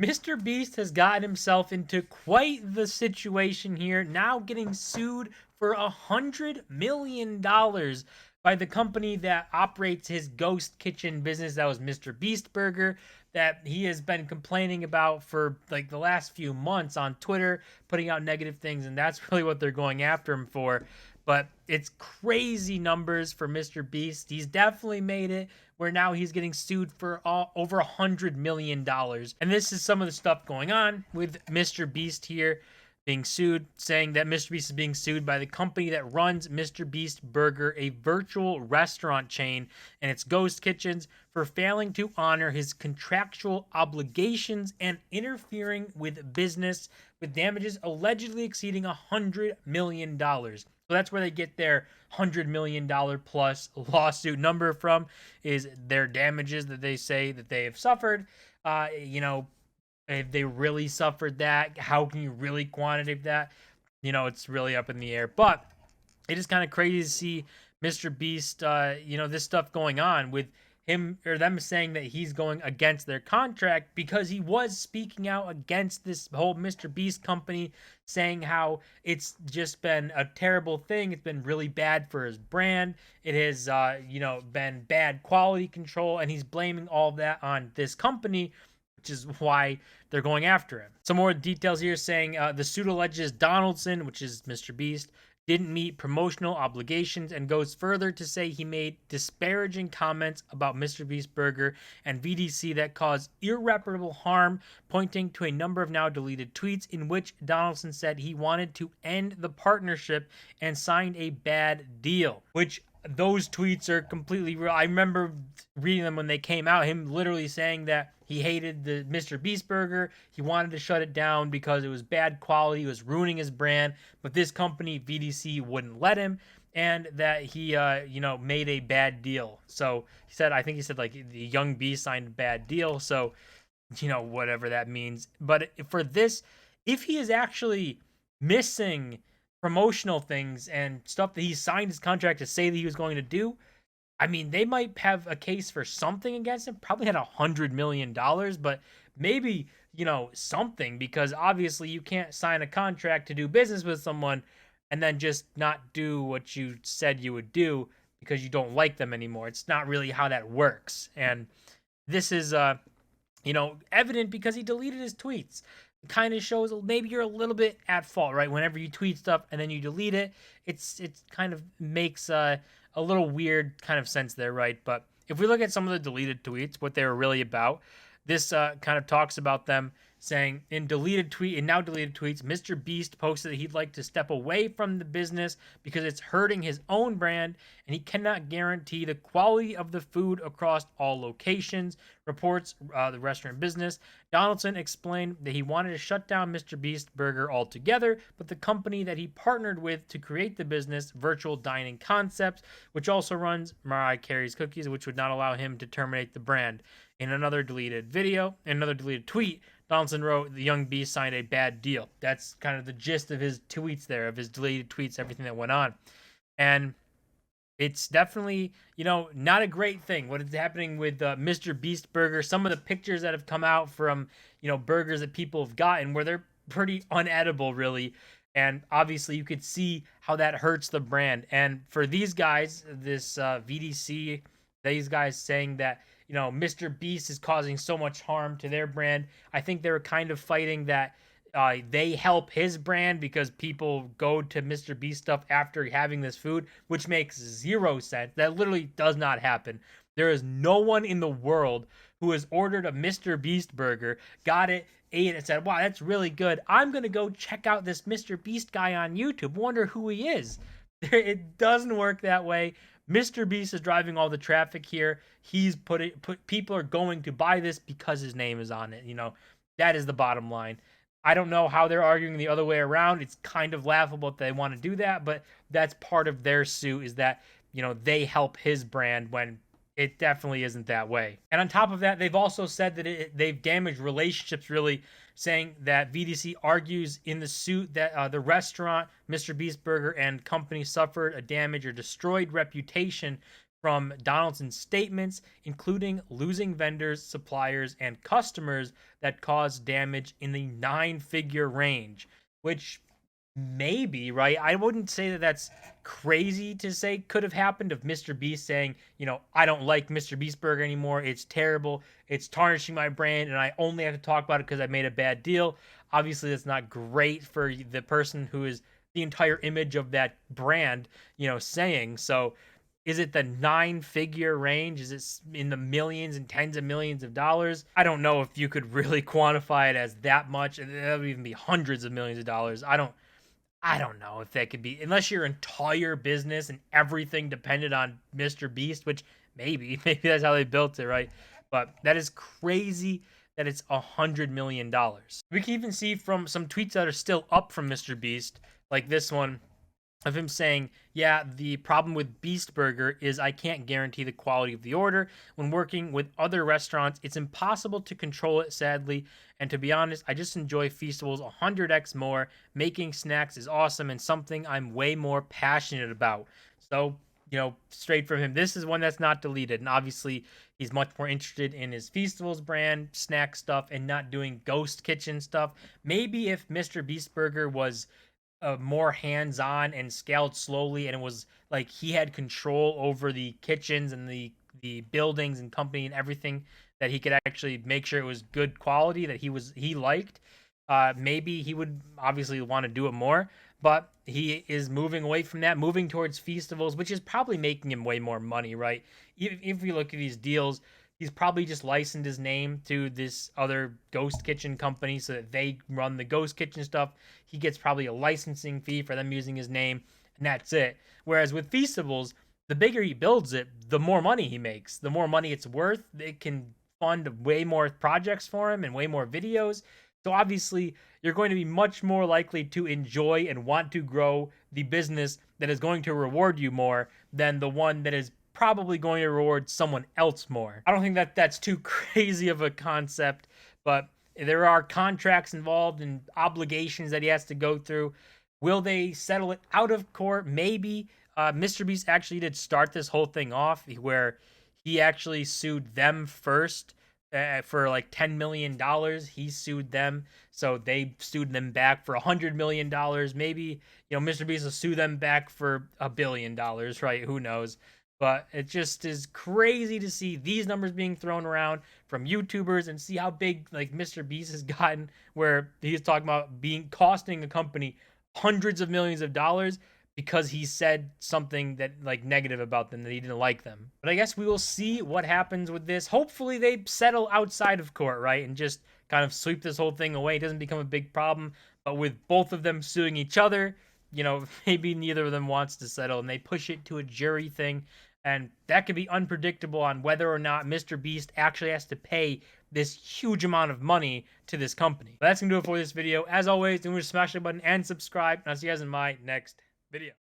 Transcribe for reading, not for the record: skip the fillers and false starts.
Mr. Beast has gotten himself into quite the situation here, now getting sued for $100 million by the company that operates his ghost kitchen business that was MrBeast Burger, that he has been complaining about for like the last few months on Twitter, putting out negative things, and that's really what they're going after him for. But it's crazy numbers for MrBeast. He's definitely made it where now he's getting sued for over $100 million. And this is some of the stuff going on with MrBeast here being sued, saying that MrBeast is being sued by the company that runs MrBeast Burger, a virtual restaurant chain, and its ghost kitchens for failing to honor his contractual obligations and interfering with business, with damages allegedly exceeding $100 million. So that's where they get their $100 million plus lawsuit number from, is their damages that they say that they have suffered. If they really suffered that, how can you really quantitate that? It's really up in the air. But it is kind of crazy to see MrBeast, this stuff going on with him or them saying that he's going against their contract because he was speaking out against this whole MrBeast company, saying how it's just been a terrible thing. It's been really bad for his brand. It has, been bad quality control, and he's blaming all of that on this company, which is why they're going after him. Some more details here saying the suit alleges Donaldson, which is MrBeast, didn't meet promotional obligations, and goes further to say he made disparaging comments about MrBeast Burger and VDC that caused irreparable harm, pointing to a number of now deleted tweets in which Donaldson said he wanted to end the partnership and signed a bad deal, which those tweets are completely real. I remember reading them when they came out, him literally saying that he hated the MrBeast Burger. He wanted to shut it down because it was bad quality. It was ruining his brand. But this company, VDC, wouldn't let him, and that he, made a bad deal. So he said, I think he said like the Young B signed a bad deal. So, whatever that means. But for this, if he is actually missing promotional things and stuff that he signed his contract to say that he was going to do, I mean, they might have a case for something against him. Probably had $100 million, but maybe, something, because obviously you can't sign a contract to do business with someone and then just not do what you said you would do because you don't like them anymore. It's not really how that works. And this is, evident because he deleted his tweets. It kind of shows maybe you're a little bit at fault, right? Whenever you tweet stuff and then you delete it, it kind of makes a little weird kind of sense there, right? But if we look at some of the deleted tweets, what they were really about, this kind of talks about them saying in now deleted tweets, MrBeast posted that he'd like to step away from the business because it's hurting his own brand and he cannot guarantee the quality of the food across all locations, reports the restaurant business. Donaldson explained that he wanted to shut down MrBeast Burger altogether, but the company that he partnered with to create the business, Virtual Dining Concepts, which also runs Mariah Carey's Cookies, which would not allow him to terminate the brand. In another deleted tweet, Donaldson wrote, the Young Beast signed a bad deal. That's kind of the gist of his tweets there, of his deleted tweets, everything that went on. And it's definitely, not a great thing what is happening with MrBeast Burger. Some of the pictures that have come out from, burgers that people have gotten where they're pretty unedible, really. And obviously you could see how that hurts the brand. And for these guys, this VDC, these guys saying that, MrBeast is causing so much harm to their brand. I think they were kind of fighting that they help his brand because people go to MrBeast stuff after having this food, which makes zero sense. That literally does not happen. There is no one in the world who has ordered a MrBeast burger, got it, ate it, and said, wow, that's really good. I'm going to go check out this MrBeast guy on YouTube. Wonder who he is. It doesn't work that way. MrBeast is driving all the traffic here. He's people are going to buy this because his name is on it. That is the bottom line. I don't know how they're arguing the other way around. It's kind of laughable if they want to do that, but that's part of their suit, is that, they help his brand when it definitely isn't that way. And on top of that, they've also said that they've damaged relationships, really, saying that VDC argues in the suit that the restaurant, MrBeast Burger, and company suffered a damage or destroyed reputation from Donaldson's statements, including losing vendors, suppliers, and customers that caused damage in the 9-figure range, which maybe, right? I wouldn't say that that's crazy to say could have happened of MrBeast saying, I don't like MrBeast Burger anymore. It's terrible. It's tarnishing my brand, and I only have to talk about it because I made a bad deal. Obviously, that's not great for the person who is the entire image of that brand, saying. So is it the 9-figure range? Is it in the millions and tens of millions of dollars? I don't know if you could really quantify it as that much. That would even be hundreds of millions of dollars. I don't know if that could be, unless your entire business and everything depended on MrBeast, which maybe that's how they built it, right? But that is crazy that it's $100 million. We can even see from some tweets that are still up from MrBeast, like this one, of him saying, yeah, the problem with Beast Burger is I can't guarantee the quality of the order. When working with other restaurants, it's impossible to control it, sadly. And to be honest, I just enjoy Feastables 100x more. Making snacks is awesome and something I'm way more passionate about. So, straight from him, this is one that's not deleted. And obviously, he's much more interested in his Feastables brand, snack stuff, and not doing ghost kitchen stuff. Maybe if MrBeast Burger was more hands-on and scaled slowly, and it was like he had control over the kitchens and the buildings and company and everything, that he could actually make sure it was good quality that he liked, maybe he would obviously want to do it more. But he is moving away from that, moving towards Feastables, which is probably making him way more money, right? If we look at these deals, he's probably just licensed his name to this other ghost kitchen company so that they run the ghost kitchen stuff. He gets probably a licensing fee for them using his name, and that's it. Whereas with Feastables, the bigger he builds it, the more money he makes. The more money it's worth. It can fund way more projects for him and way more videos. So obviously, you're going to be much more likely to enjoy and want to grow the business that is going to reward you more than the one that is probably going to reward someone else more. I don't think that that's too crazy of a concept, but there are contracts involved and obligations that he has to go through. Will they settle it out of court? Maybe. MrBeast actually did start this whole thing off where he actually sued them first for like $10 million. He sued them, so they sued them back for $100 million. Maybe, MrBeast will sue them back for $1 billion, right? Who knows? But it just is crazy to see these numbers being thrown around from YouTubers and see how big like MrBeast has gotten, where he's talking about costing a company hundreds of millions of dollars because he said something that like negative about them, that he didn't like them. But I guess we will see what happens with this. Hopefully they settle outside of court, right? And just kind of sweep this whole thing away. It doesn't become a big problem. But with both of them suing each other, maybe neither of them wants to settle and they push it to a jury thing. And that could be unpredictable on whether or not MrBeast actually has to pay this huge amount of money to this company. But that's going to do it for this video. As always, don't forget to smash the like button and subscribe. And I'll see you guys in my next video.